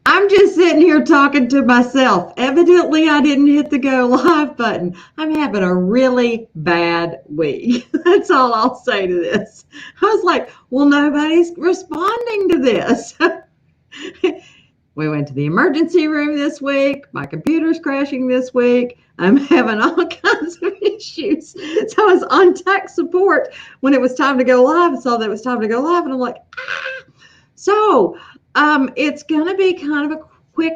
I'm just sitting here talking to myself. Evidently, I didn't hit the go live button. I'm having a really bad week. That's all I'll say to this. I was like, well, nobody's responding to this. We went to the emergency room this week. My computer's crashing this week. I'm having all kinds of issues. So I was on tech support when it was time to go live. I saw that it was time to go live, and I'm like, ah. So it's going to be kind of a quick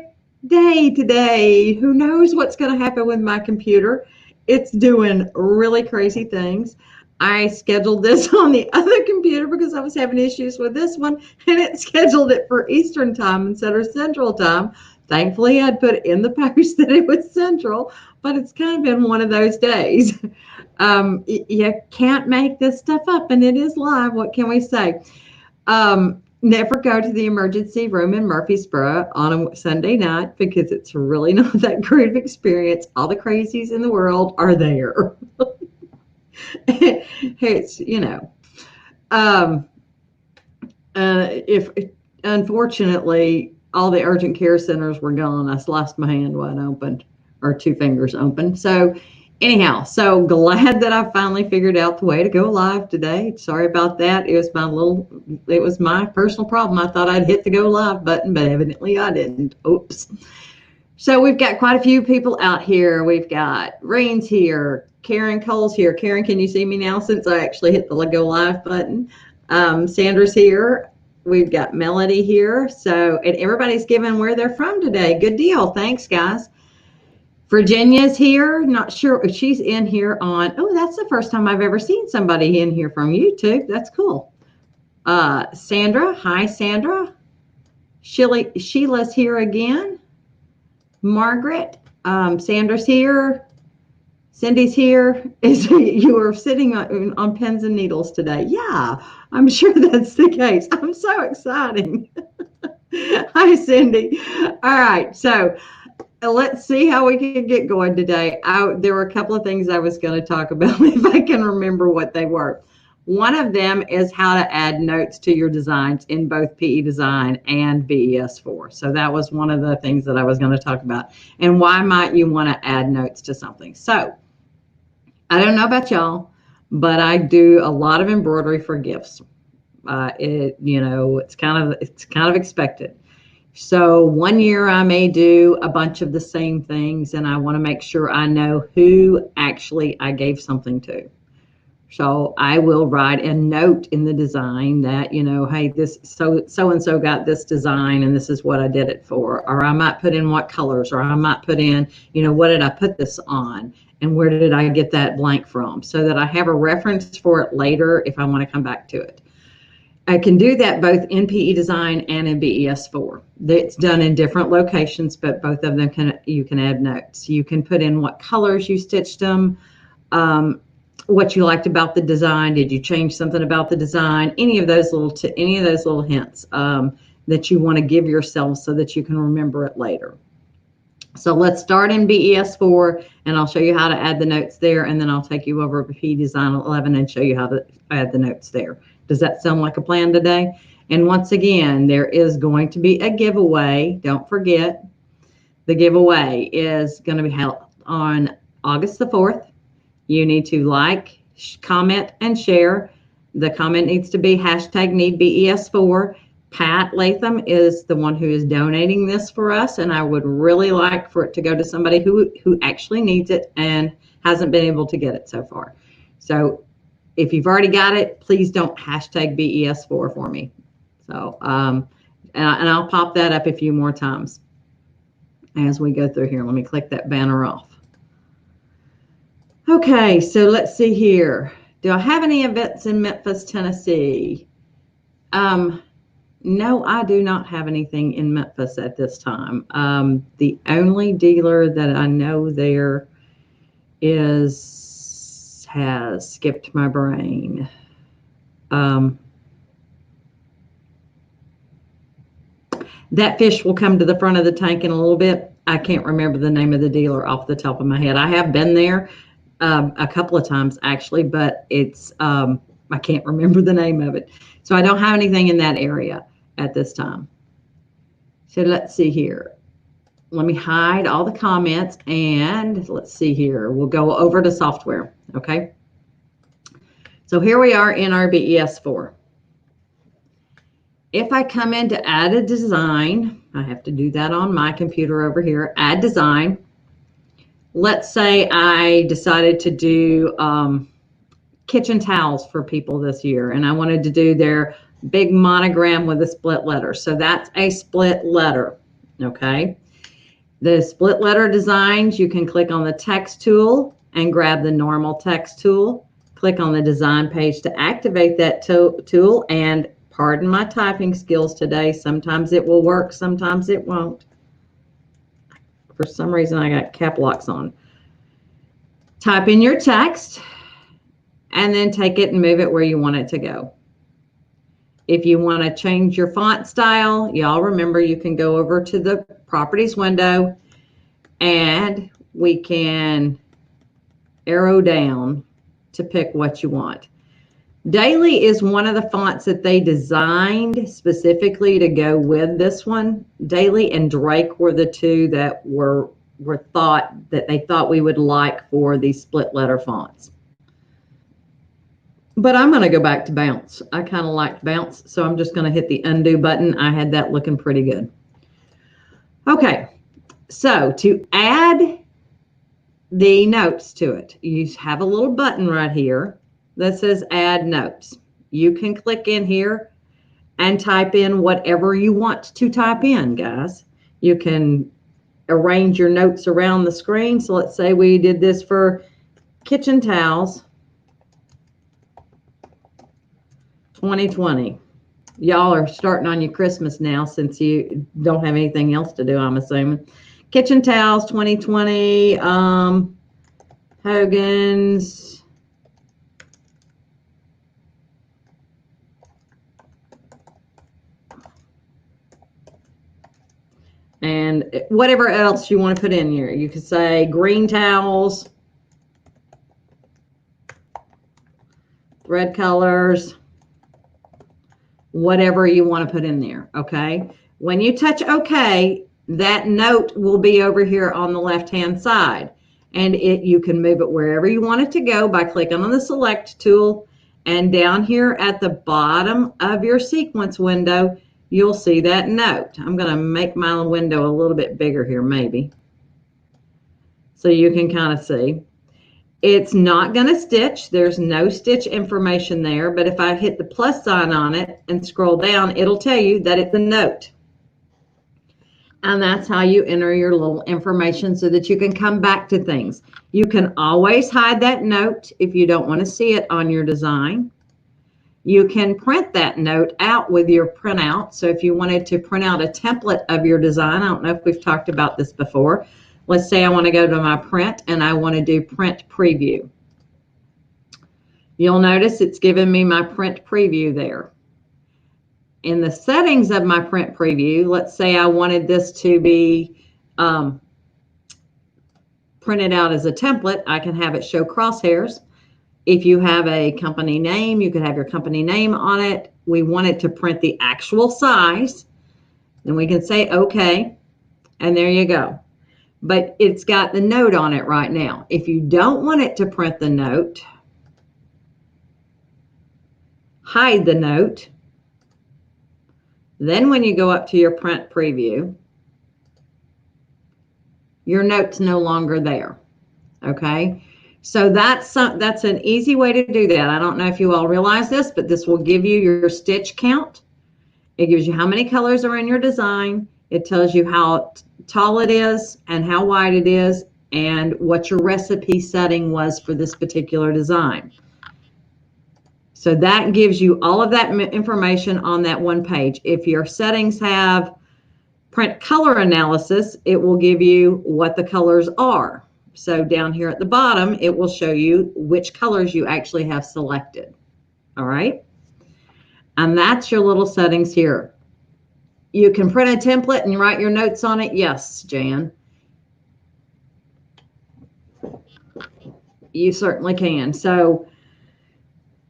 day today. Who knows what's going to happen with my computer? It's doing really crazy things. I scheduled this on the other computer because I was having issues with this one, and it scheduled it for Eastern time instead of Central time. Thankfully, I'd put in the post that it was Central, but it's kind of been one of those days. You can't make this stuff up, and it is live. What can we say? Never go to the emergency room in Murfreesboro on a Sunday night because it's really not that great of experience. All the crazies in the world are there. It's, um, if unfortunately all the urgent care centers were gone, I sliced my hand wide open or two fingers open. So anyhow, so glad that I finally figured out the way to go live today. Sorry about that. It was my personal problem. I thought I'd hit the go live button, but evidently I didn't. Oops. So we've got quite a few people out here. We've got Rain's here. Karen Cole's here. Karen, can you see me now since I actually hit the go live button? Sandra's here. We've got Melody here. So, and everybody's given where they're from today. Good deal. Thanks, guys. Virginia's here. Not sure if she's in here on. Oh, that's the first time I've ever seen somebody in here from YouTube. That's cool. Sandra. Hi, Sandra. Sheila's here again. Margaret. Sandra's here. Cindy's here. You were sitting on pins and needles today. Yeah, I'm sure that's the case. I'm so excited. Hi, Cindy. All right, so let's see how we can get going today. There were a couple of things I was going to talk about if I can remember what they were. One of them is how to add notes to your designs in both PE Design and BES4. So that was one of the things that I was going to talk about. And why might you want to add notes to something? So I don't know about y'all, but I do a lot of embroidery for gifts. It's kind of expected. So one year I may do a bunch of the same things, and I want to make sure I know who actually I gave something to. So I will write a note in the design that, hey, this so-and-so got this design and this is what I did it for. Or I might put in what colors, or I might put in, what did I put this on? And where did I get that blank from? So that I have a reference for it later if I want to come back to it. I can do that both in PE Design and in BES4. It's done in different locations, but both of them you can add notes. You can put in what colors you stitched them, what you liked about the design. Did you change something about the design? Any of those little hints that you want to give yourself so that you can remember it later. So let's start in BES4, and I'll show you how to add the notes there, and then I'll take you over to PE Design 11 and show you how to add the notes there. Does that sound like a plan today? And once again, there is going to be a giveaway. Don't forget, the giveaway is going to be held on August the 4th. You need to like, comment, and share. The comment needs to be #NeedBES4. Pat Latham is the one who is donating this for us, and I would really like for it to go to somebody who actually needs it and hasn't been able to get it so far. So if you've already got it, please don't #BES4 for me. So, and I'll pop that up a few more times as we go through here. Let me click that banner off. Okay, so let's see here. Do I have any events in Memphis, Tennessee? No, I do not have anything in Memphis at this time. The only dealer that I know there has skipped my brain. That fish will come to the front of the tank in a little bit. I can't remember the name of the dealer off the top of my head. I have been there a couple of times actually, but it's I can't remember the name of it. So I don't have anything in that area at this time. So let's see here. Let me hide all the comments and let's see here. We'll go over to software. Okay. So here we are in our BES4. If I come in to add a design, I have to do that on my computer over here, add design. Let's say I decided to do kitchen towels for people this year, and I wanted to do their big monogram with a split letter. So that's a split letter, okay? The split letter designs, you can click on the text tool and grab the normal text tool. Click on the design page to activate that tool, and pardon my typing skills today. Sometimes it will work, sometimes it won't. For some reason, I got cap locks on. Type in your text and then take it and move it where you want it to go. If you want to change your font style, y'all remember you can go over to the properties window and we can arrow down to pick what you want. Daily is one of the fonts that they designed specifically to go with this one. Daily and Drake were the two that were thought that they thought we would like for these split letter fonts. But I'm going to go back to Bounce. I kind of liked Bounce, so I'm just going to hit the undo button. I had that looking pretty good. Okay, so to add the notes to it, you have a little button right here that says add notes. You can click in here and type in whatever you want to type in, guys. You can arrange your notes around the screen. So let's say we did this for kitchen towels 2020. Y'all are starting on your Christmas now since you don't have anything else to do, I'm assuming. Kitchen towels 2020, Hogan's. And whatever else you want to put in here. You could say green towels, red colors, whatever you want to put in there, okay? When you touch OK, that note will be over here on the left-hand side. And you can move it wherever you want it to go by clicking on the Select tool. And down here at the bottom of your sequence window, you'll see that note. I'm going to make my window a little bit bigger here, maybe, so you can kind of see. It's not going to stitch. There's no stitch information there, but if I hit the plus sign on it and scroll down, it'll tell you that it's a note. And that's how you enter your little information so that you can come back to things. You can always hide that note if you don't want to see it on your design. You can print that note out with your printout. So if you wanted to print out a template of your design, I don't know if we've talked about this before. Let's say I want to go to my print and I want to do print preview. You'll notice it's given me my print preview there. In the settings of my print preview, let's say I wanted this to be printed out as a template, I can have it show crosshairs. If you have a company name, you could have your company name on it. We want it to print the actual size. Then we can say OK, and there you go. But it's got the note on it right now. If you don't want it to print the note, hide the note. Then when you go up to your print preview, your note's no longer there. Okay? So that's an easy way to do that. I don't know if you all realize this, but this will give you your stitch count. It gives you how many colors are in your design. It tells you how tall it is and how wide it is and what your recipe setting was for this particular design. So that gives you all of that information on that one page. If your settings have print color analysis, it will give you what the colors are. So down here at the bottom, it will show you which colors you actually have selected. All right. And that's your little settings here. You can print a template and write your notes on it. Yes, Jan. You certainly can. So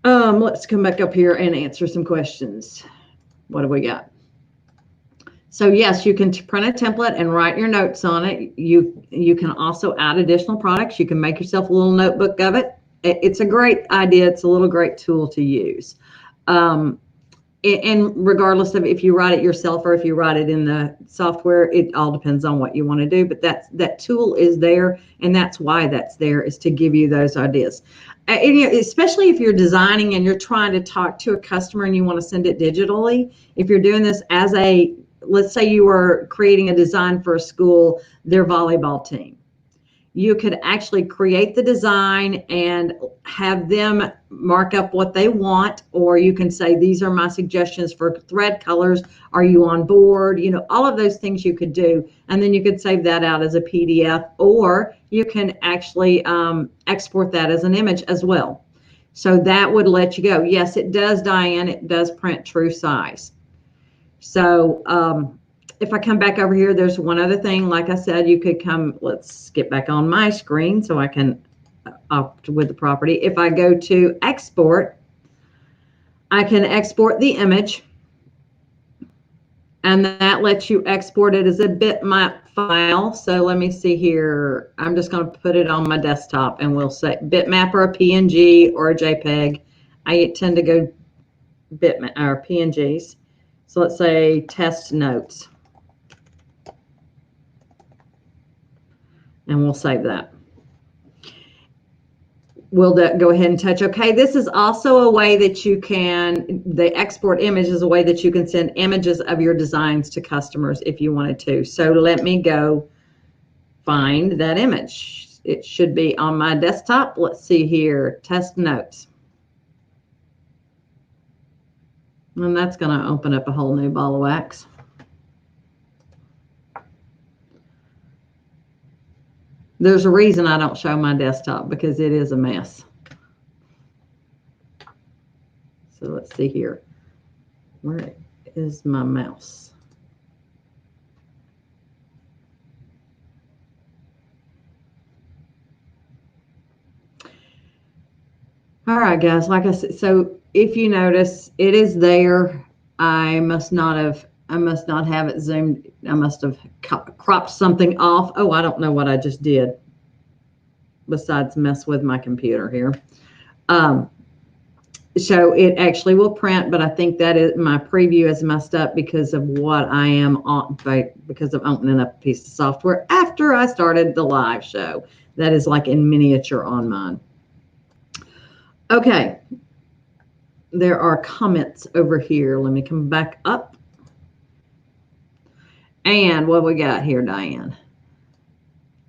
let's come back up here and answer some questions. What do we got? So yes, you can print a template and write your notes on it. You can also add additional products. You can make yourself a little notebook of it. It's a great idea. It's a little great tool to use. And regardless of if you write it yourself or if you write it in the software, it all depends on what you want to do. But that tool is there, and that's why that's there, is to give you those ideas. And, especially if you're designing and you're trying to talk to a customer and you want to send it digitally. If you're doing this as let's say you are creating a design for a school, their volleyball team. You could actually create the design and have them mark up what they want, or you can say, these are my suggestions for thread colors. Are you on board? All of those things you could do. And then you could save that out as a PDF, or you can actually export that as an image as well. So that would let you go. Yes, it does, Diane. It does print true size. So if I come back over here, there's one other thing. Like I said, you could let's get back on my screen so I can opt with the property. If I go to export, I can export the image, and that lets you export it as a bitmap file. So let me see here. I'm just going to put it on my desktop, and we'll say bitmap or a PNG or a JPEG. I tend to go bitmap or PNGs. So let's say test notes. And we'll save that. We'll go ahead and touch OK. This is also a way that the export image is a way that you can send images of your designs to customers if you wanted to. So let me go find that image. It should be on my desktop. Let's see here, test notes. And that's going to open up a whole new ball of wax. There's a reason I don't show my desktop, because it is a mess. So let's see here. Where is my mouse? All right, guys, like I said, so if you notice, it is there. I must not have it zoomed. I must have cropped something off. Oh, I don't know what I just did besides mess with my computer here. So it actually will print, but I think that my preview is messed up because of what I am on, because of opening up a piece of software after I started the live show. That is like in miniature on mine. Okay. There are comments over here. Let me come back up. And what we got here, Diane?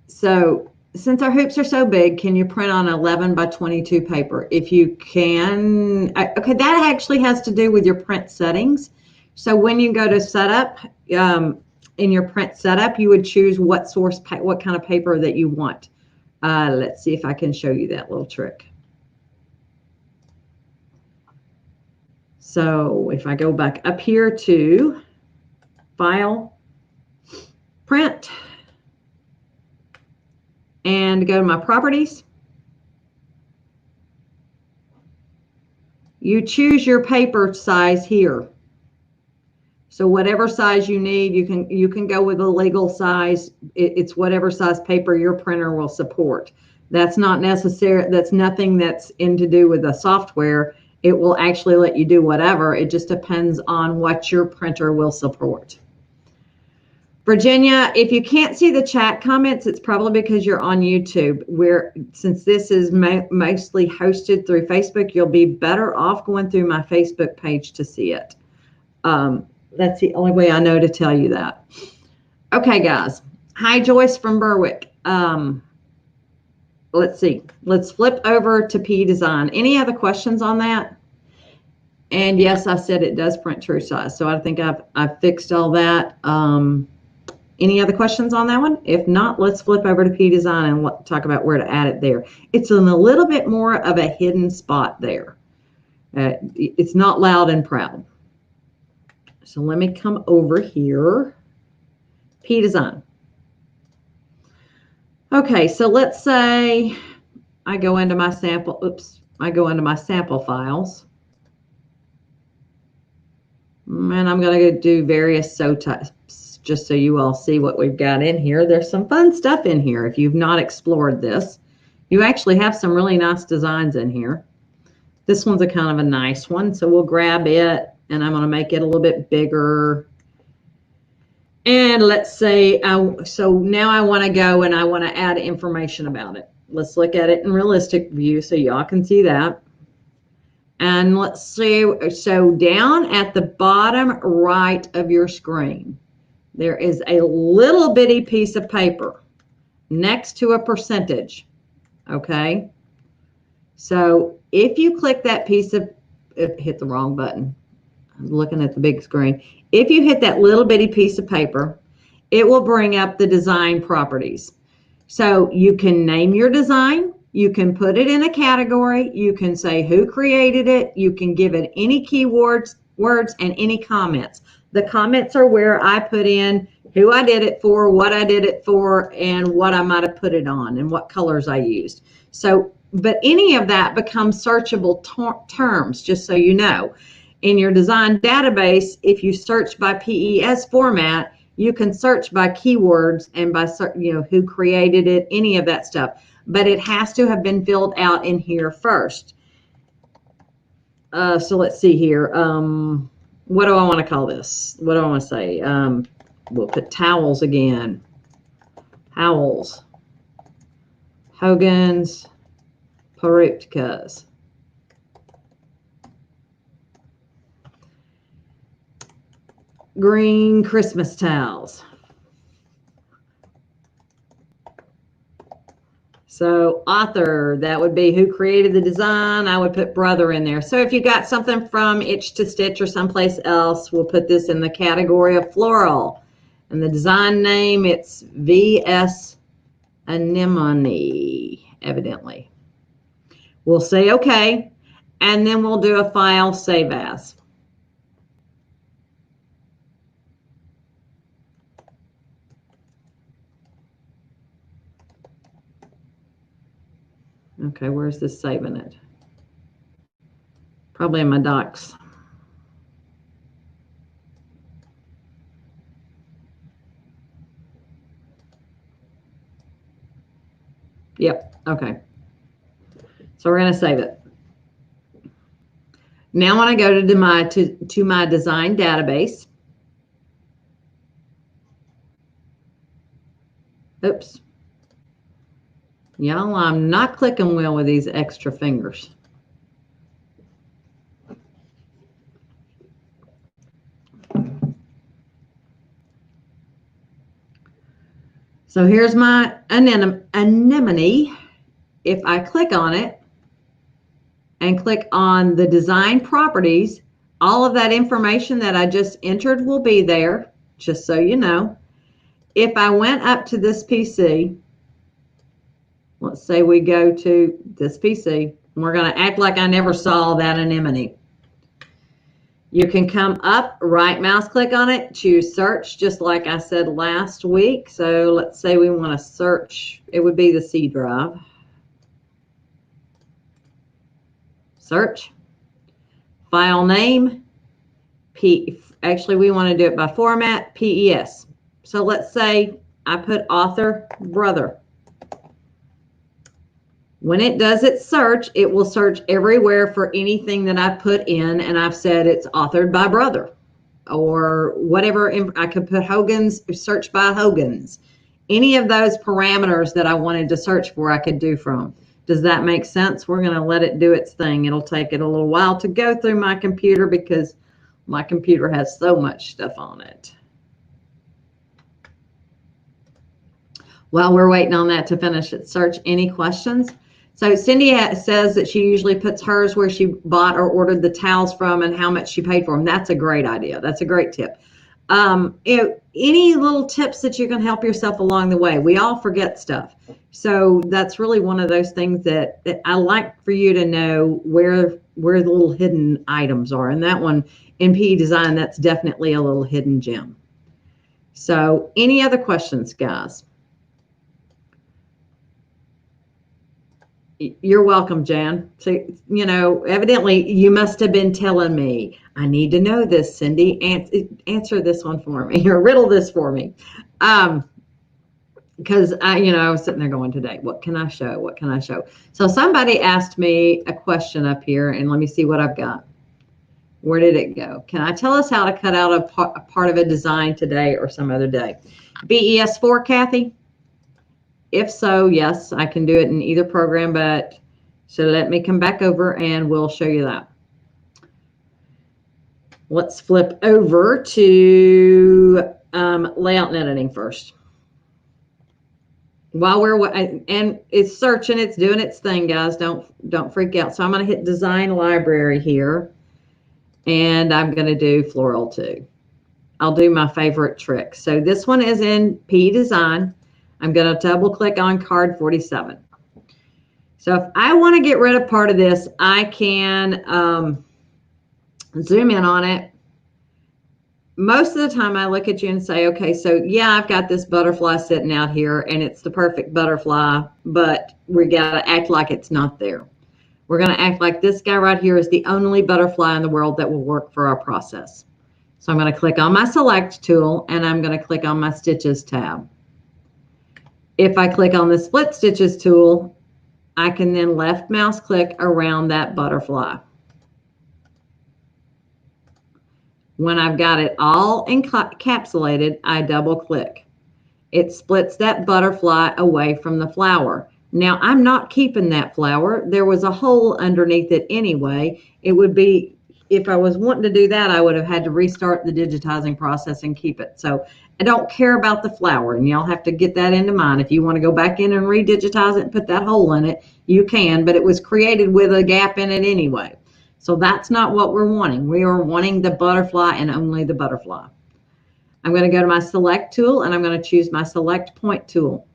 So since our hoops are so big, can you print on 11 by 22 paper? If you can, okay, that actually has to do with your print settings. So when you go to setup, in your print setup, you would choose what kind of paper that you want. Let's see if I can show you that little trick. So if I go back up here to File, Print, and go to my properties, you choose your paper size here. So whatever size you need, you can go with a legal size. It's whatever size paper your printer will support. That's not necessary. That's nothing that's to do with the software. It will actually let you do whatever. It just depends on what your printer will support. Virginia, if you can't see the chat comments, it's probably because you're on YouTube. Since this is mostly hosted through Facebook, you'll be better off going through my Facebook page to see it. That's the only way I know to tell you that. Okay, guys. Hi, Joyce from Berwick. Let's see. Let's flip over to P Design. Any other questions on that? And yes, I said it does print true size. So I think I've fixed all that. Any other questions on that one? If not, let's flip over to P Design and talk about where to add it there. It's in a little bit more of a hidden spot there. It's not loud and proud. So let me come over here. P Design. Okay, so let's say I go into my sample. Oops, I go into my sample files. And I'm going to do various sew types. just so you all see what we've got in here. There's some fun stuff in here. If you've not explored this, you actually have some really nice designs in here. This one's a kind of a nice one, so we'll grab it, and I'm going to make it a little bit bigger. And let's say, so now I want to go and I want to add information about it. Let's look at it in realistic view so y'all can see that. And let's see, so down at the bottom right of your screen, there is a little bitty piece of paper next to a percentage, okay? So if you click that piece of, hit the wrong button. I'm looking at the big screen. If you hit that little bitty piece of paper, it will bring up the design properties. So you can name your design, you can put it in a category, you can say who created it, you can give it any keywords, words, and any comments. The comments are where I put in who I did it for, what I did it for, and what I might have put it on, and what colors I used. So, but any of that becomes searchable terms, just so you know. In your design database, if you search by PES format, you can search by keywords and by, you know, who created it, any of that stuff. But it has to have been filled out in here first. So let's see here. What do I want to call this? What do I want to say? We'll put towels again. Towels. Hogan's Perutkas. Green Christmas towels. So author, that would be who created the design. I would put brother in there. So if you got something from Itch to Stitch or someplace else, we'll put this in the category of floral. And the design name, it's VS Anemone, evidently. We'll say okay, and then we'll do a file save as. Okay, where's this saving it? Probably in my docs. Yep, okay. So we're going to save it. Now when I go to my design database, oops. Y'all, I'm not clicking well with these extra fingers. So here's my anemone. If I click on it and click on the design properties, all of that information that I just entered will be there, just so you know. If I went up to this PC, let's say we go to this PC, and we're going to act like I never saw that anemone. You can come up, right mouse click on it, choose search, just like I said last week. So let's say we want to search, it would be the C drive. Search, file name, actually we want to do it by format, PES. So let's say I put author brother. When it does its search, it will search everywhere for anything that I put in, and I've said it's authored by brother or whatever. I could put Hogan's, search by Hogan's. Any of those parameters that I wanted to search for, I could do from. Does that make sense? We're going to let it do its thing. It'll take it a little while to go through my computer because my computer has so much stuff on it. While we're waiting on that to finish its search, any questions? So Cindy says that she usually puts hers where she bought or ordered the towels from and how much she paid for them. That's a great idea. That's a great tip. Any little tips that you can help yourself along the way. We all forget stuff. So that's really one of those things that I like for you to know where the little hidden items are. And that one in PE Design, that's definitely a little hidden gem. So any other questions, guys? You're welcome, Jan. So, you know, evidently you must have been telling me. I need to know this, Cindy. Answer this one for me, or riddle this for me. Because I was sitting there going today, what can I show? What can I show? So somebody asked me a question up here, and let me see what I've got. Where did it go? Can I tell us how to cut out a part of a design today or some other day? BES4, Kathy? If so, yes, I can do it in either program, but so let me come back over and we'll show you that. Let's flip over to layout and editing first. While and it's searching, it's doing its thing, guys. Don't freak out. So I'm going to hit Design Library here, and I'm going to do Floral 2. I'll do my favorite trick. So this one is in P Design. I'm going to double click on card 47. So if I want to get rid of part of this, I can zoom in on it. Most of the time I look at you and say, okay, so yeah, I've got this butterfly sitting out here and it's the perfect butterfly, but we got to act like it's not there. We're going to act like this guy right here is the only butterfly in the world that will work for our process. So I'm going to click on my select tool and I'm going to click on my stitches tab. If I click on the split stitches tool, I can then left mouse click around that butterfly. When I've got it all encapsulated, I double click. It splits that butterfly away from the flower. Now, I'm not keeping that flower. There was a hole underneath it anyway. It would be, if I was wanting to do that, I would have had to restart the digitizing process and keep it. So I don't care about the flower, and y'all have to get that into mind. If you want to go back in and redigitize it and put that hole in it, you can, but it was created with a gap in it anyway. So that's not what we're wanting. We are wanting the butterfly and only the butterfly. I'm going to go to my select tool and I'm going to choose my select point tool.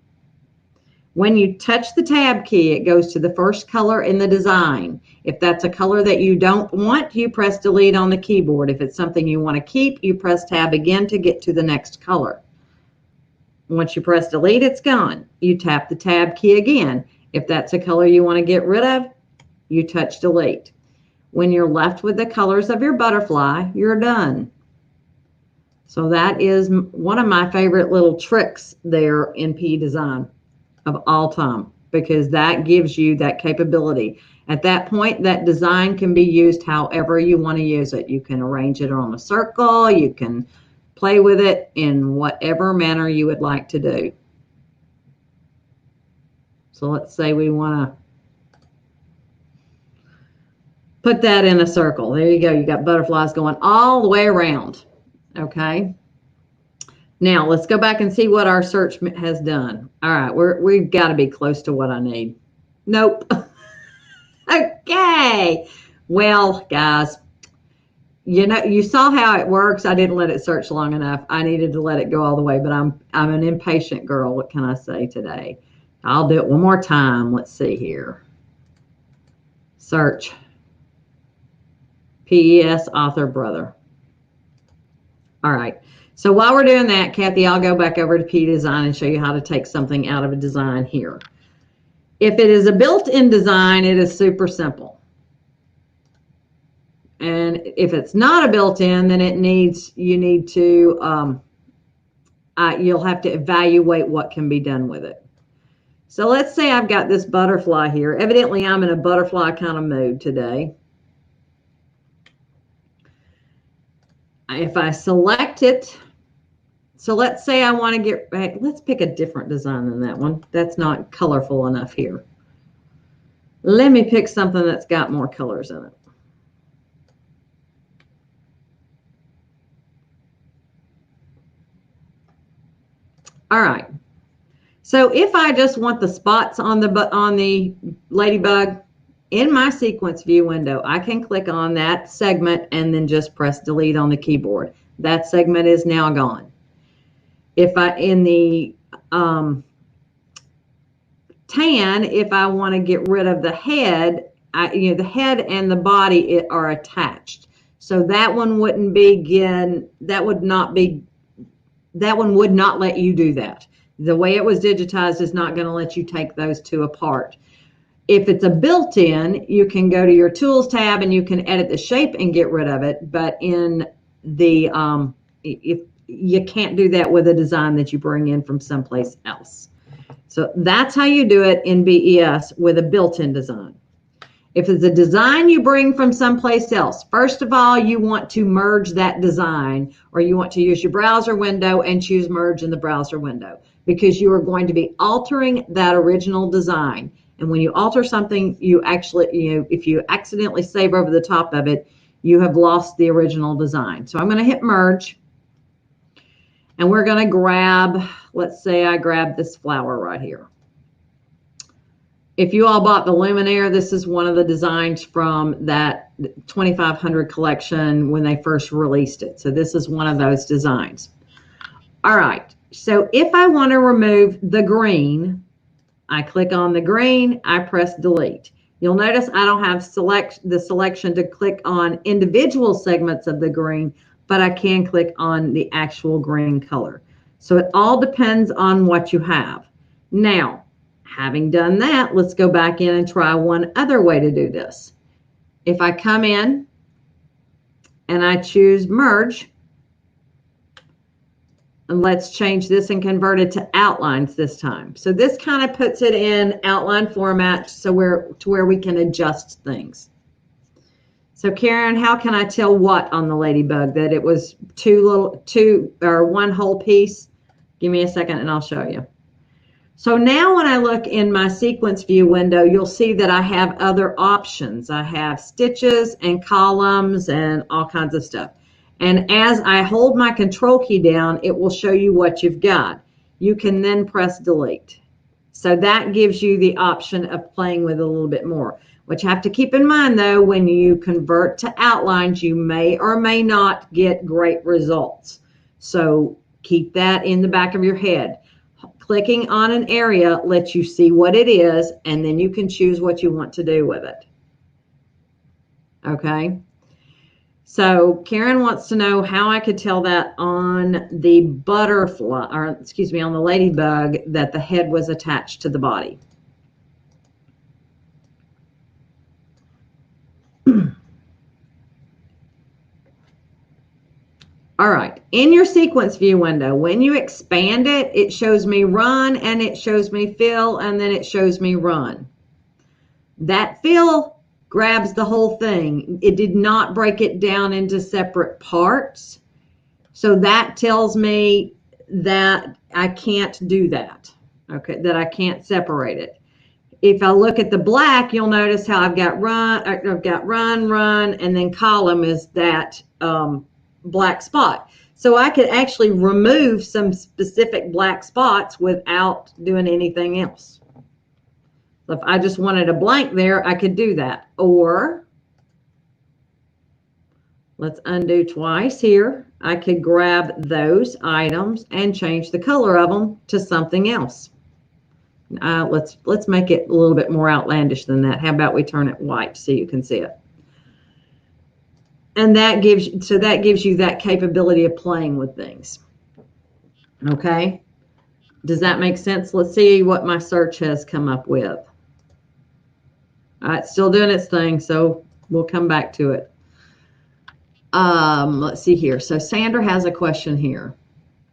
When you touch the tab key, it goes to the first color in the design. If that's a color that you don't want, you press delete on the keyboard. If it's something you want to keep, you press tab again to get to the next color. Once you press delete, it's gone. You tap the tab key again. If that's a color you want to get rid of, you touch delete. When you're left with the colors of your butterfly, you're done. So that is one of my favorite little tricks there in P Design of all time, because that gives you that capability. At that point, that design can be used however you want to use it. You can arrange it on a circle. You can play with it in whatever manner you would like to do. So let's say we want to put that in a circle. There you go. You got butterflies going all the way around. Okay. Now let's go back and see what our search has done. All right. We've got to be close to what I need. Nope. Okay. Well, guys, you saw how it works. I didn't let it search long enough. I needed to let it go all the way, but I'm an impatient girl. What can I say today? I'll do it one more time. Let's see here. Search. PES author brother. All right. So while we're doing that, Kathy, I'll go back over to P Design and show you how to take something out of a design here. If it is a built-in design, it is super simple. And if it's not a built-in, then you'll have to evaluate what can be done with it. So let's say I've got this butterfly here. Evidently, I'm in a butterfly kind of mood today. If I select it, so let's say I want to let's pick a different design than that one. That's not colorful enough here. Let me pick something that's got more colors in it. All right. So if I just want the spots on the ladybug, in my sequence view window, I can click on that segment and then just press delete on the keyboard. That segment is now gone. If in the tan, if I want to get rid of the head, the head and the body are attached. So that one wouldn't begin, that one would not let you do that. The way it was digitized is not going to let you take those two apart. If it's a built-in, you can go to your tools tab and you can edit the shape and get rid of it. But in the, if you can't do that with a design that you bring in from someplace else. So that's how you do it in BES with a built-in design. If it's a design you bring from someplace else, first of all, you want to merge that design, or you want to use your browser window and choose merge in the browser window, because you are going to be altering that original design. And when you alter something, you actually, if you accidentally save over the top of it, you have lost the original design. So I'm going to hit merge, and we're going to grab, let's say I grab this flower right here. If you all bought the Luminaire, this is one of the designs from that 2500 collection when they first released it. So this is one of those designs. All right. So if I want to remove the green, I click on the green, I press delete. You'll notice I don't have the selection to click on individual segments of the green, but I can click on the actual green color. So it all depends on what you have. Now, having done that, let's go back in and try one other way to do this. If I come in and I choose merge, and let's change this and convert it to outlines this time. So this kind of puts it in outline format to where we can adjust things. So Karen, how can I tell what on the ladybug? That it was two or one whole piece? Give me a second and I'll show you. So now when I look in my sequence view window, you'll see that I have other options. I have stitches and columns and all kinds of stuff. And as I hold my control key down, it will show you what you've got. You can then press delete. So that gives you the option of playing with it a little bit more. What you have to keep in mind, though, when you convert to outlines, you may or may not get great results. So keep that in the back of your head. Clicking on an area lets you see what it is, and then you can choose what you want to do with it. Okay. So Karen wants to know how I could tell that on the butterfly, or excuse me, on the ladybug, that the head was attached to the body. All right, in your sequence view window, when you expand it, it shows me run and it shows me fill and then it shows me run. That fill grabs the whole thing. It did not break it down into separate parts. So that tells me that I can't do that, okay, that I can't separate it. If I look at the black, you'll notice how I've got run, and then column is that black spot. So I could actually remove some specific black spots without doing anything else. So if I just wanted a blank there, I could do that. Or let's undo twice here. I could grab those items and change the color of them to something else. Let's make it a little bit more outlandish than that. How about we turn it white so you can see it? And that gives you that capability of playing with things. Okay, does that make sense? Let's see what my search has come up with. All right, still doing its thing, so we'll come back to it. Let's see here. So Sandra has a question here.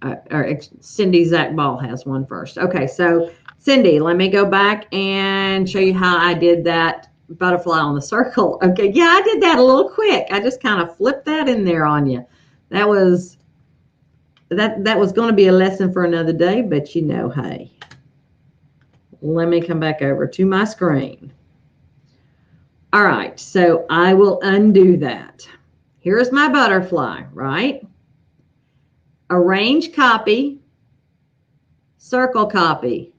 Or Cindy Zach Ball has one first. Okay, so Cindy, let me go back and show you how I did that butterfly on the circle. Okay, yeah, I did that a little quick. I just kind of flipped that in there on you. That was going to be a lesson for another day, but hey, let me come back over to my screen. All right, so I will undo that. Here's my butterfly, right? Arrange copy, circle copy.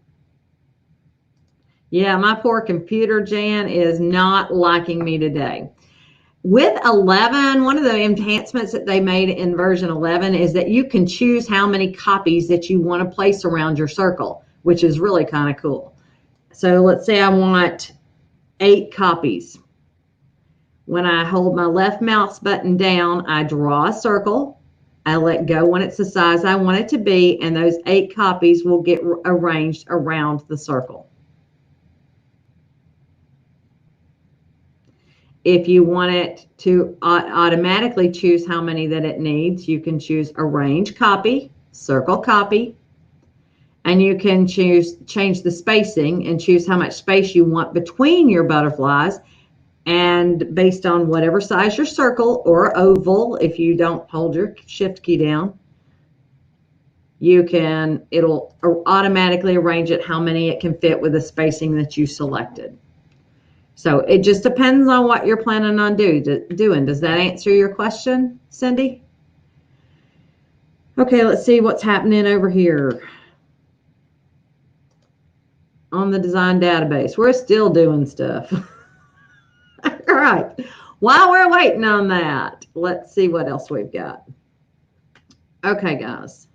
Yeah, my poor computer, Jan, is not liking me today. With 11, one of the enhancements that they made in version 11 is that you can choose how many copies that you want to place around your circle, which is really kind of cool. So let's say I want 8 copies. When I hold my left mouse button down, I draw a circle. I let go when it's the size I want it to be, and those 8 copies will get arranged around the circle. If you want it to automatically choose how many that it needs, you can choose arrange copy, circle copy, and you can change the spacing and choose how much space you want between your butterflies. And based on whatever size your circle or oval, if you don't hold your shift key down, it'll automatically arrange it how many it can fit with the spacing that you selected. So it just depends on what you're planning on doing. Does that answer your question, Cindy? Okay, let's see what's happening over here on the design database. We're still doing stuff. All right. While we're waiting on that, let's see what else we've got. Okay, guys.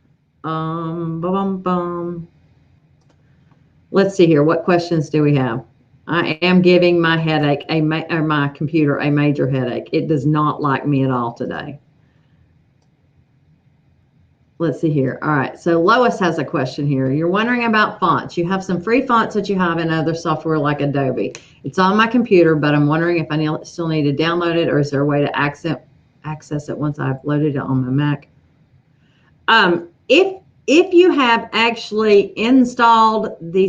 Let's see here. What questions do we have? I am giving my headache, or my computer, a major headache. It does not like me at all today. Let's see here. All right. So Lois has a question here. You're wondering about fonts. You have some free fonts that you have in other software like Adobe. It's on my computer, but I'm wondering if I still need to download it, or is there a way to access it once I've loaded it on my Mac? If you have actually installed the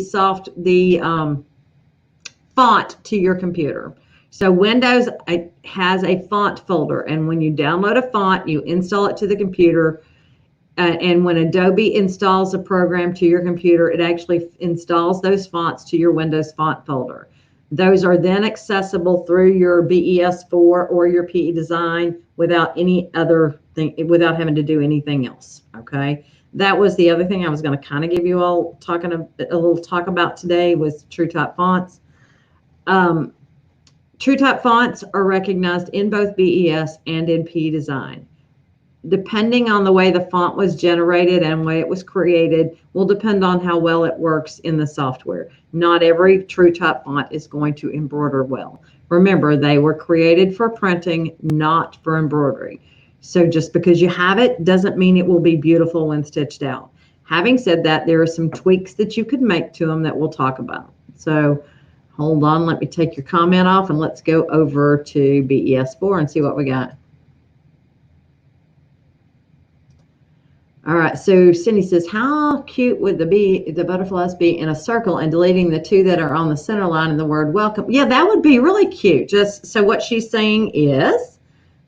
font to your computer. So Windows has a font folder, and when you download a font, you install it to the computer. And when Adobe installs a program to your computer, it actually installs those fonts to your Windows font folder. Those are then accessible through your BES4 or your PE Design without any other thing, without having to do anything else. Okay, that was the other thing I was going to kind of give you all a little talk about today was TrueType fonts. TrueType fonts are recognized in both BES and in PE Design. Depending on the way the font was generated and the way it was created will depend on how well it works in the software. Not every TrueType font is going to embroider well. Remember, they were created for printing, not for embroidery. So just because you have it doesn't mean it will be beautiful when stitched out. Having said that, there are some tweaks that you could make to them that we'll talk about. So hold on, let me take your comment off and let's go over to BES4 and see what we got. All right, so Cindy says, how cute would the butterflies be in a circle and deleting the two that are on the center line in the word welcome? Yeah, that would be really cute. Just so what she's saying is,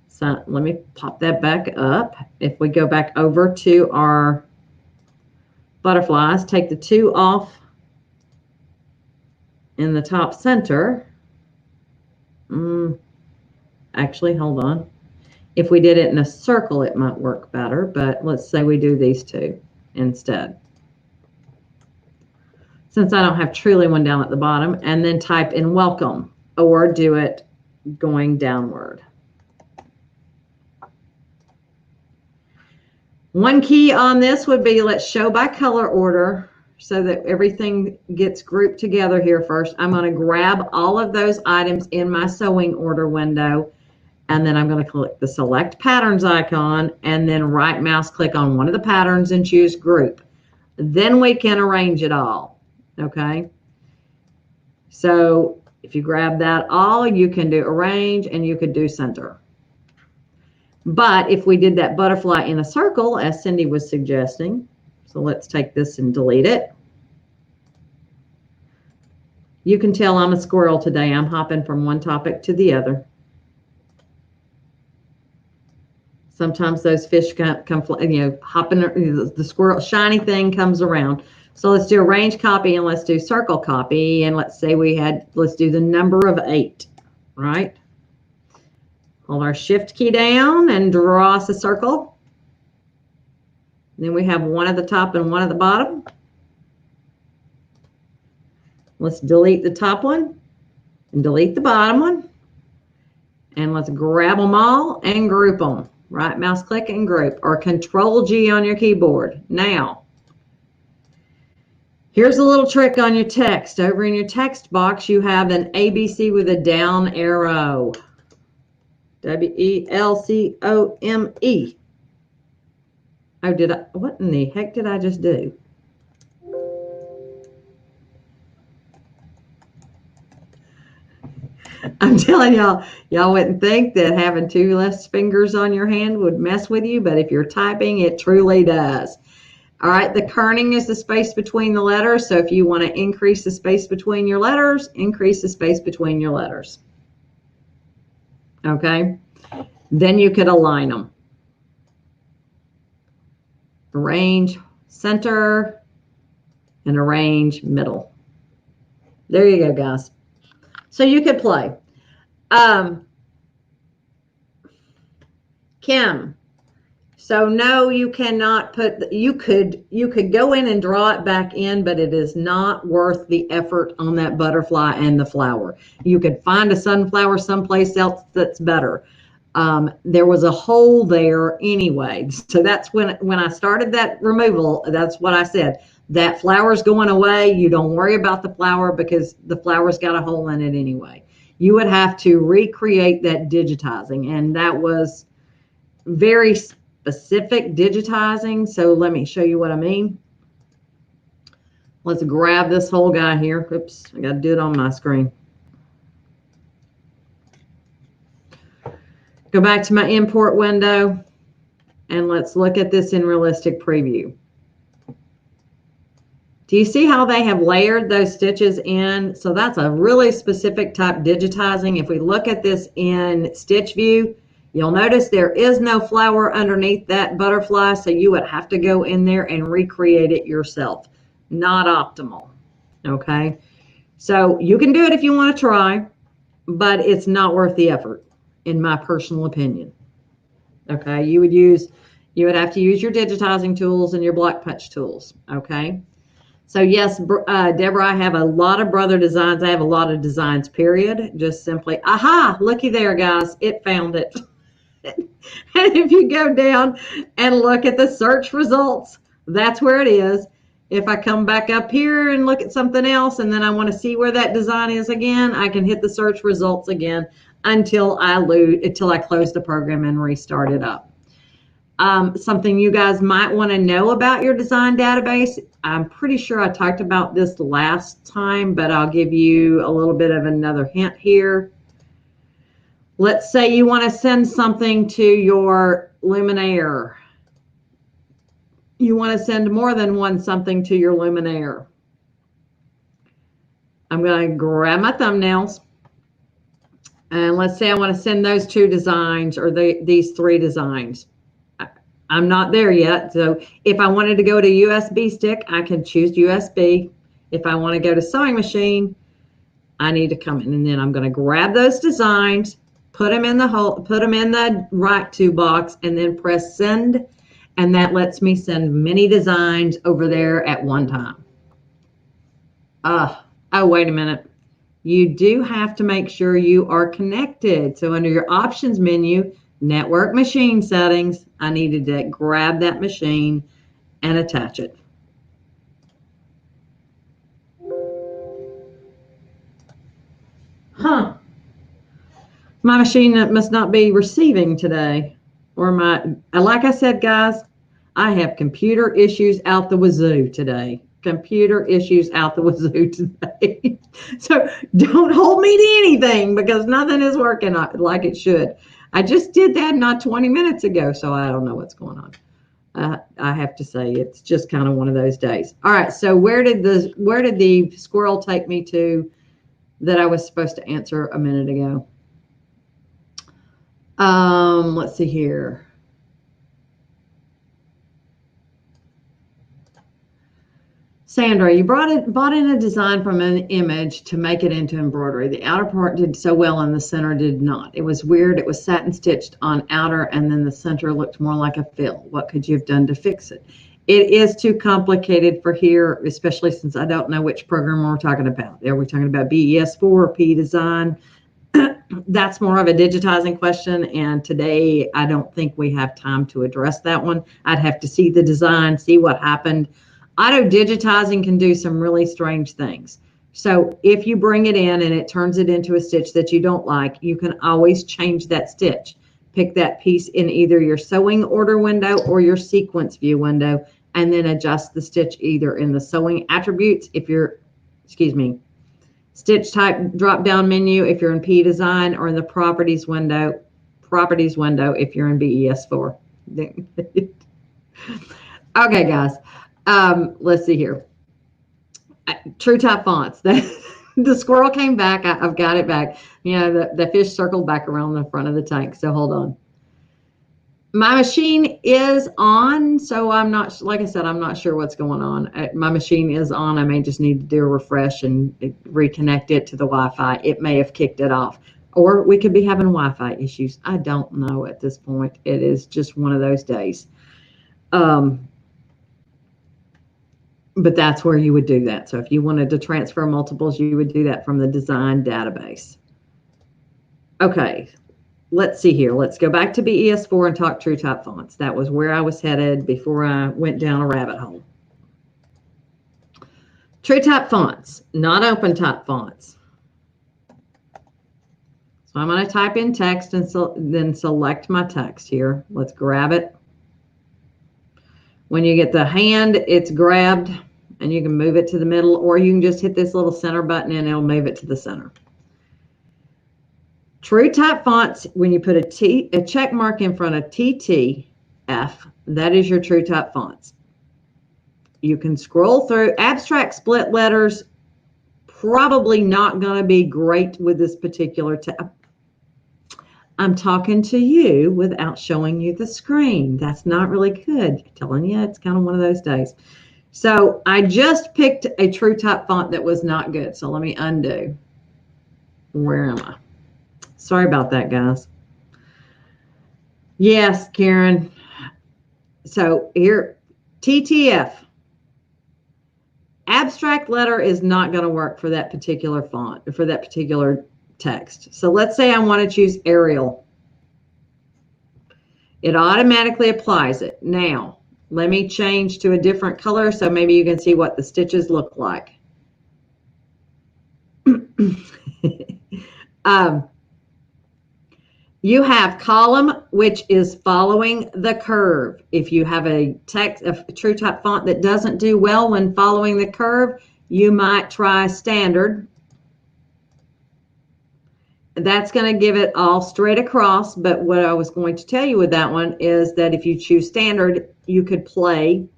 so let me pop that back up. If we go back over to our butterflies, take the two off in the top center. Actually, hold on. If we did it in a circle, it might work better, but let's say we do these two instead. Since I don't have truly one down at the bottom, and then type in welcome or do it going downward. One key on this would be let's show by color order so that everything gets grouped together here first. I'm going to grab all of those items in my sewing order window. And then I'm going to click the select patterns icon and then right mouse click on one of the patterns and choose group. Then we can arrange it all. Okay. So if you grab that all, you can do arrange and you could do center. But if we did that butterfly in a circle, as Cindy was suggesting, so let's take this and delete it. You can tell I'm a squirrel today. I'm hopping from one topic to the other. Sometimes those fish come hopping, the squirrel, shiny thing comes around. So let's do arrange copy and let's do circle copy. And let's say let's do the number of 8, right? Hold our shift key down and draw us a circle. Then we have one at the top and one at the bottom. Let's delete the top one and delete the bottom one. And let's grab them all and group them. Right mouse click and group, or Control G on your keyboard. Now, here's a little trick on your text. Over in your text box, you have an ABC with a down arrow. WELCOME. Oh, what in the heck did I just do? I'm telling y'all wouldn't think that having two less fingers on your hand would mess with you, but if you're typing, it truly does. All right, the kerning is the space between the letters. So if you want to increase the space between your letters, increase the space between your letters. Okay, then you could align them. Arrange center and arrange middle. There you go, guys. So you could play. Kim, so no, you cannot put, you could go in and draw it back in, but it is not worth the effort on that butterfly and the flower. You could find a sunflower someplace else that's better. There was a hole there anyway. So that's when I started that removal, that's what I said. That flower's going away. You don't worry about the flower because the flower's got a hole in it anyway. You would have to recreate that digitizing, and that was very specific digitizing. So let me show you what I mean. Let's grab this whole guy here. Oops, I got to do it on my screen. Go back to my import window and let's look at this in realistic preview. Do you see how they have layered those stitches in? So that's a really specific type digitizing. If we look at this in stitch view, you'll notice there is no flower underneath that butterfly, so you would have to go in there and recreate it yourself. Not optimal, okay? So you can do it if you want to try, but it's not worth the effort, in my personal opinion. Okay, you would have to use your digitizing tools and your block punch tools, okay? So yes, Deborah, I have a lot of brother designs. I have a lot of designs, period. Just simply, aha, looky there, guys, it found it. And if you go down and look at the search results, that's where it is. If I come back up here and look at something else, and then I want to see where that design is again, I can hit the search results again until I close the program and restart it up. Something you guys might want to know about your design database. I'm pretty sure I talked about this last time, but I'll give you a little bit of another hint here. Let's say you want to send something to your Luminaire. You want to send more than one something to your Luminaire. I'm going to grab my thumbnails. And let's say I want to send those two designs or these three designs. I'm not there yet. So if I wanted to go to USB stick, I can choose USB. If I want to go to sewing machine, I need to come in, and then I'm going to grab those designs, put them in the right to box, and then press send. And that lets me send many designs over there at one time. Oh, wait a minute. You do have to make sure you are connected. So under your options menu, network machine settings, I needed to grab that machine and attach it. Huh. My machine must not be receiving today. Or like I said, guys, I have computer issues out the wazoo today. Computer issues out the wazoo today. So don't hold me to anything because nothing is working like it should. I just did that not 20 minutes ago, so I don't know what's going on. I have to say it's just kind of one of those days. All right, so where did the squirrel take me to that I was supposed to answer a minute ago? Let's see here. Sandra, you bought in a design from an image to make it into embroidery. The outer part did so well and the center did not. It was weird. It was satin stitched on outer and then the center looked more like a fill. What could you have done to fix it? It is too complicated for here, especially since I don't know which program we're talking about. Are we talking about BES4 or P Design? That's more of a digitizing question, and today I don't think we have time to address that one. I'd have to see the design, see what happened. Auto digitizing can do some really strange things. So if you bring it in and it turns it into a stitch that you don't like, you can always change that stitch. Pick that piece in either your sewing order window or your sequence view window, and then adjust the stitch either in the sewing attributes, Stitch type drop-down menu if you're in P Design, or in the properties window if you're in BES4. Okay, guys. Let's see here. TrueType fonts. The squirrel came back. I've got it back. You know, the fish circled back around the front of the tank. So hold on. My machine is on, so I'm not, like I said, I'm not sure what's going on. My machine is on. I may just need to do a refresh and reconnect it to the Wi-Fi. It may have kicked it off. Or we could be having Wi-Fi issues. I don't know at this point. It is just one of those days. But that's where you would do that. So if you wanted to transfer multiples, you would do that from the design database. Okay. Let's see here. Let's go back to BES4 and talk TrueType fonts. That was where I was headed before I went down a rabbit hole. TrueType fonts, not OpenType fonts. So I'm going to type in text and then select my text here. Let's grab it. When you get the hand, it's grabbed, and you can move it to the middle, or you can just hit this little center button and it'll move it to the center. TrueType fonts, when you put a check mark in front of TTF, that is your TrueType fonts. You can scroll through. Abstract split letters, probably not going to be great with this particular tab. I'm talking to you without showing you the screen. That's not really good. I'm telling you, it's kind of one of those days. So I just picked a TrueType font that was not good. So let me undo. Where am I? Sorry about that, guys. Yes, Karen. So here, TTF. Abstract letter is not going to work for that particular font, for that particular text. So let's say I want to choose Arial. It automatically applies it. Now, let me change to a different color so maybe you can see what the stitches look like. You have column, which is following the curve. If you have a TrueType font that doesn't do well when following the curve, you might try standard. That's going to give it all straight across, but what I was going to tell you with that one is that if you choose standard, you could play,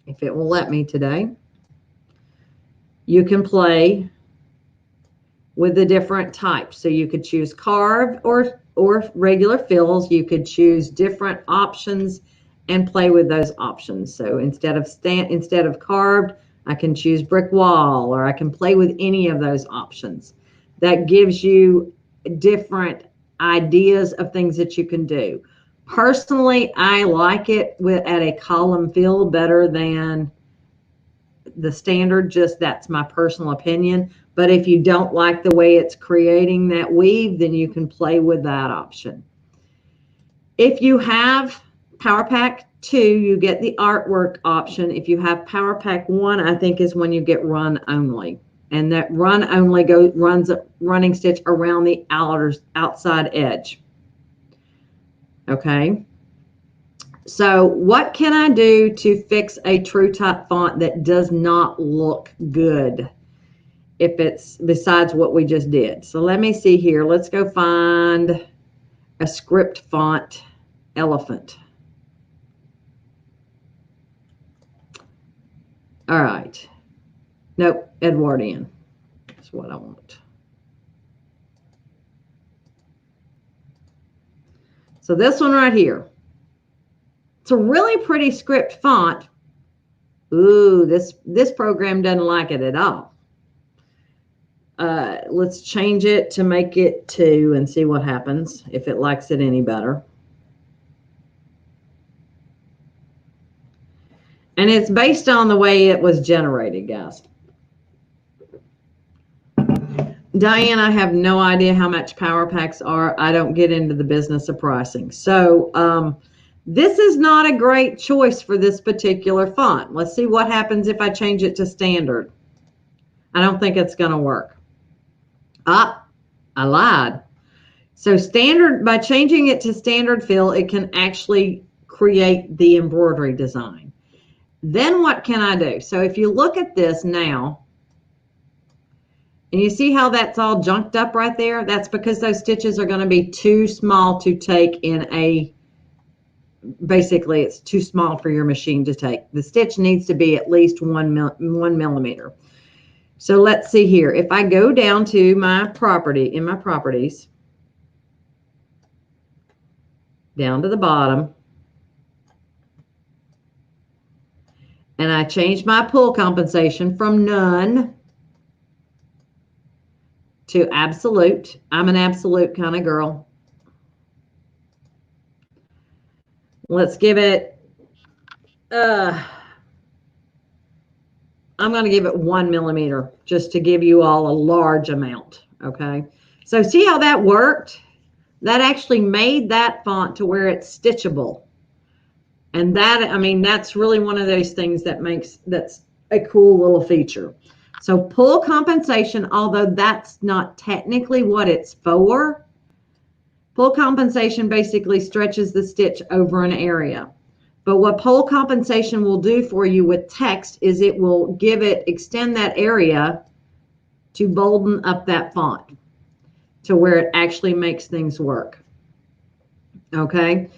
if it will let me today, you can play with the different types. So you could choose carved or regular fills. You could choose different options and play with those options. So instead of carved, I can choose brick wall, or I can play with any of those options. That gives you different ideas of things that you can do. Personally, I like it at a column fill better than the standard. Just that's my personal opinion. But if you don't like the way it's creating that weave, then you can play with that option. If you have PowerPack 2, you get the artwork option. If you have PowerPack 1, I think is when you get run only. And that run only runs a running stitch around the outside edge. Okay. So what can I do to fix a TrueType font that does not look good? If it's besides what we just did. So let me see here. Let's go find a script font, Elephant. All right. Nope, Edwardian. That's what I want. So this one right here. It's a really pretty script font. Ooh, this program doesn't like it at all. Let's change it to make it 2 and see what happens, if it likes it any better. And it's based on the way it was generated, guys. Diane, I have no idea how much PowerPacks are. I don't get into the business of pricing. So this is not a great choice for this particular font. Let's see what happens if I change it to standard. I don't think it's going to work. I lied. So standard, by changing it to standard fill, it can actually create the embroidery design. Then what can I do? So if you look at this now, And you see how that's all junked up right there? That's because those stitches are going to be too small to take in a, basically it's too small for your machine to take. The stitch needs to be at least 1 millimeter. So let's see here. If I go down to my property, in my properties, down to the bottom, and I change my pull compensation from none to absolute. I'm an absolute kind of girl. Let's give it, I'm going to give it 1 millimeter just to give you all a large amount. Okay. So see how that worked? That actually made that font to where it's stitchable. And that, I mean, that's really one of those things that makes, that's a cool little feature. So pull compensation, although that's not technically what it's for, pull compensation basically stretches the stitch over an area. But what pull compensation will do for you with text is it will give it, extend that area to bolden up that font to where it actually makes things work. Okay.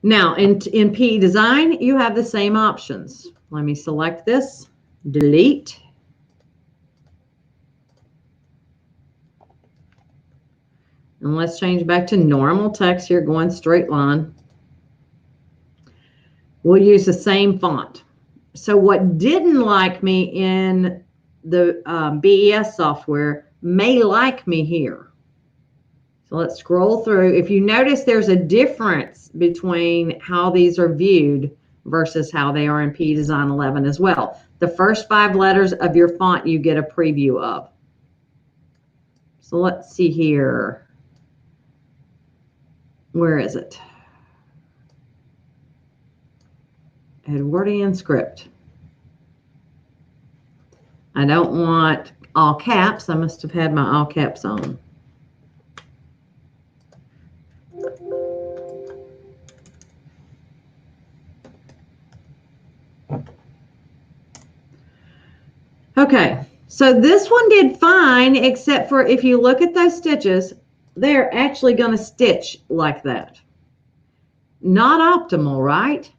Now, in PE Design, you have the same options. Let me select this, delete. And let's change back to normal text here, going straight line. We'll use the same font. So what didn't like me in the BES software may like me here. So let's scroll through. If you notice, there's a difference between how these are viewed versus how they are in PE Design 11 as well. The first 5 letters of your font you get a preview of. So let's see here. Where is it? Edwardian script. I don't want all caps. I must have had my all caps on. Okay, so this one did fine, except for if you look at those stitches, they're actually going to stitch like that. Not optimal, right?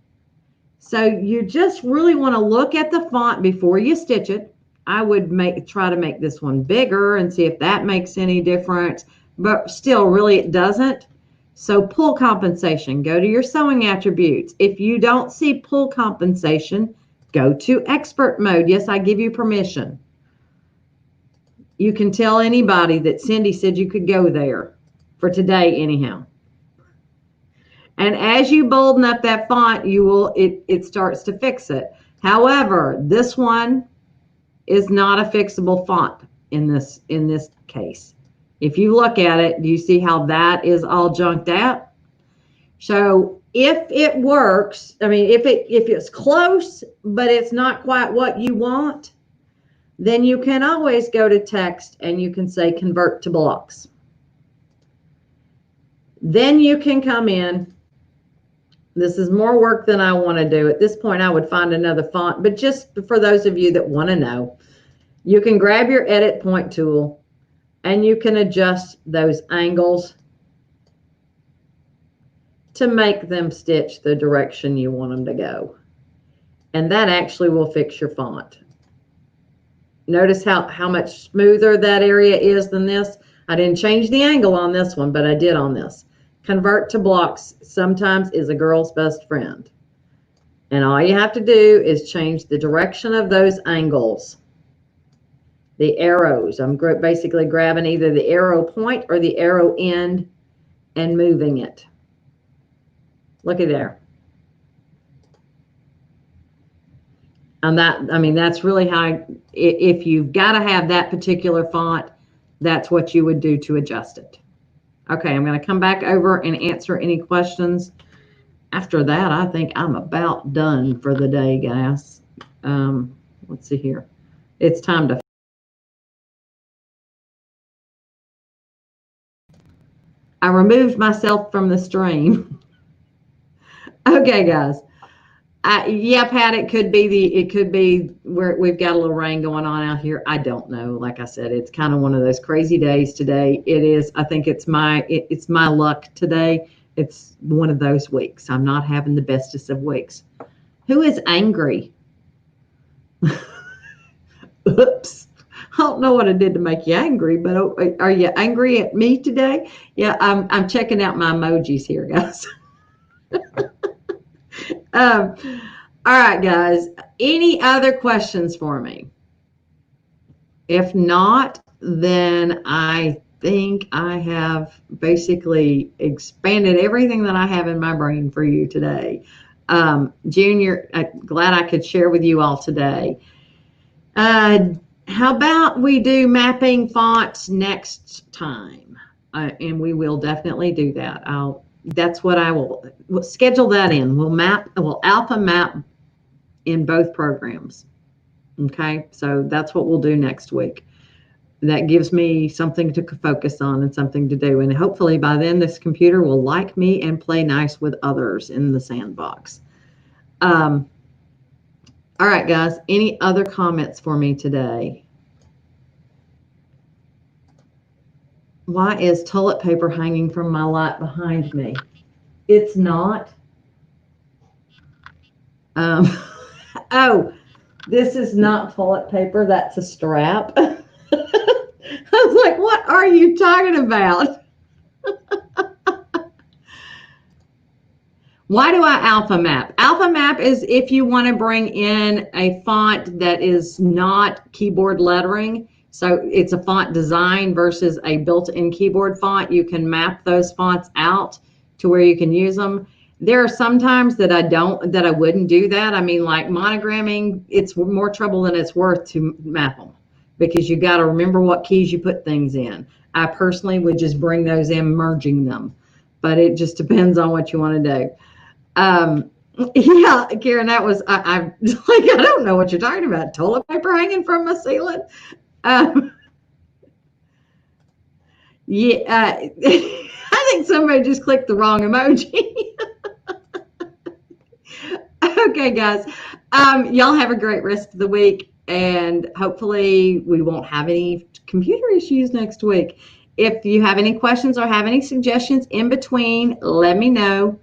So you just really want to look at the font before you stitch it. I would try to make this one bigger and see if that makes any difference, but still really it doesn't. So pull compensation, go to your sewing attributes. If you don't see pull compensation, go to expert mode. Yes, I give you permission. You can tell anybody that Cindy said you could go there for today anyhow. And as you bolden up that font, you will it starts to fix it. However, this one is not a fixable font in this case. If you look at it, do you see how that is all junked out? So if it works, I mean, if it's close, but it's not quite what you want, then you can always go to text and you can say convert to blocks. Then you can come in. This is more work than I want to do. At this point, I would find another font, but just for those of you that want to know, you can grab your edit point tool and you can adjust those angles to make them stitch the direction you want them to go. And that actually will fix your font. Notice how much smoother that area is than this. I didn't change the angle on this one, but I did on this. Convert to blocks sometimes is a girl's best friend. And all you have to do is change the direction of those angles. The arrows. I'm basically grabbing either the arrow point or the arrow end and moving it. Look at there. And that, I mean, that's really how, if you've got to have that particular font, that's what you would do to adjust it. Okay, I'm going to come back over and answer any questions. After that, I think I'm about done for the day, guys. Let's see here. It's time to. I removed myself from the stream. Okay, guys. Yeah, Pat, it could be where we've got a little rain going on out here. I don't know. Like I said, it's kind of one of those crazy days today. It is. I think it's my luck today. It's one of those weeks. I'm not having the bestest of weeks. Who is angry? Oops. I don't know what I did to make you angry, but are you angry at me today? Yeah, I'm checking out my emojis here, guys. um, all right, guys. Any other questions for me? If not, then I think I have basically expanded everything that I have in my brain for you today. Junior, glad I could share with you all today. How about we do mapping fonts next time? And we will definitely do that. That's what we'll schedule that in. We'll alpha map in both programs. Okay, so that's what we'll do next week. That gives me something to focus on and something to do. And hopefully by then this computer will like me and play nice with others in the sandbox. All right, guys, any other comments for me today? Why is toilet paper hanging from my light behind me? It's not. Oh, this is not toilet paper. That's a strap. I was like, what are you talking about? Why do I alpha map? Alpha map is if you want to bring in a font that is not keyboard lettering. So it's a font design versus a built-in keyboard font. You can map those fonts out to where you can use them. There are some times that I wouldn't do that. I mean, like monogramming, it's more trouble than it's worth to map them because you got to remember what keys you put things in. I personally would just bring those in, merging them, but it just depends on what you want to do. Yeah, Karen, that was, I'm like, I don't know what you're talking about. Toilet paper hanging from my ceiling. Yeah, I think somebody just clicked the wrong emoji. Okay, guys. Y'all have a great rest of the week, and hopefully we won't have any computer issues next week. If you have any questions or have any suggestions in between, let me know.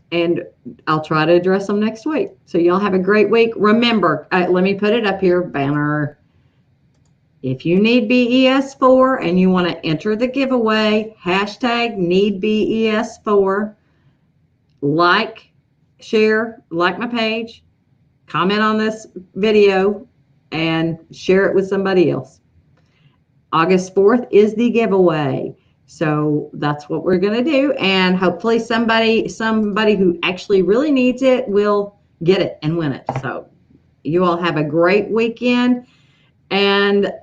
And I'll try to address them next week. So y'all have a great week. Remember, let me put it up here, banner. If you need BES4 and you want to enter the giveaway, hashtag need BES4, share, like my page, comment on this video, and share it with somebody else. August 4th is the giveaway. So that's what we're going to do. And hopefully somebody who actually really needs it will get it and win it. So you all have a great weekend. And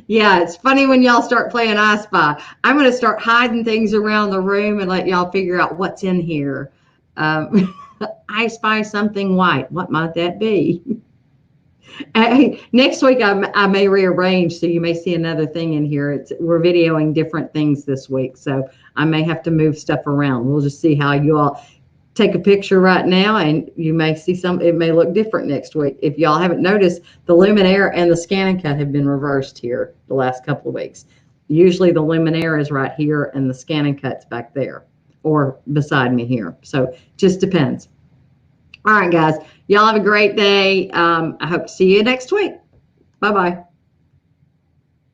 yeah, it's funny when y'all start playing I Spy. I'm going to start hiding things around the room and let y'all figure out what's in here. I spy something white. What might that be? Next week I may rearrange, so you may see another thing in here. We're videoing different things this week, so I may have to move stuff around. We'll just see how you all take a picture right now, and you may see it may look different next week. If y'all haven't noticed, the Luminaire and the ScanNCut have been reversed here the last couple of weeks. Usually the Luminaire is right here and the ScanNCut's back there or beside me here. So just depends. All right, guys. Y'all have a great day. I hope to see you next week. Bye-bye.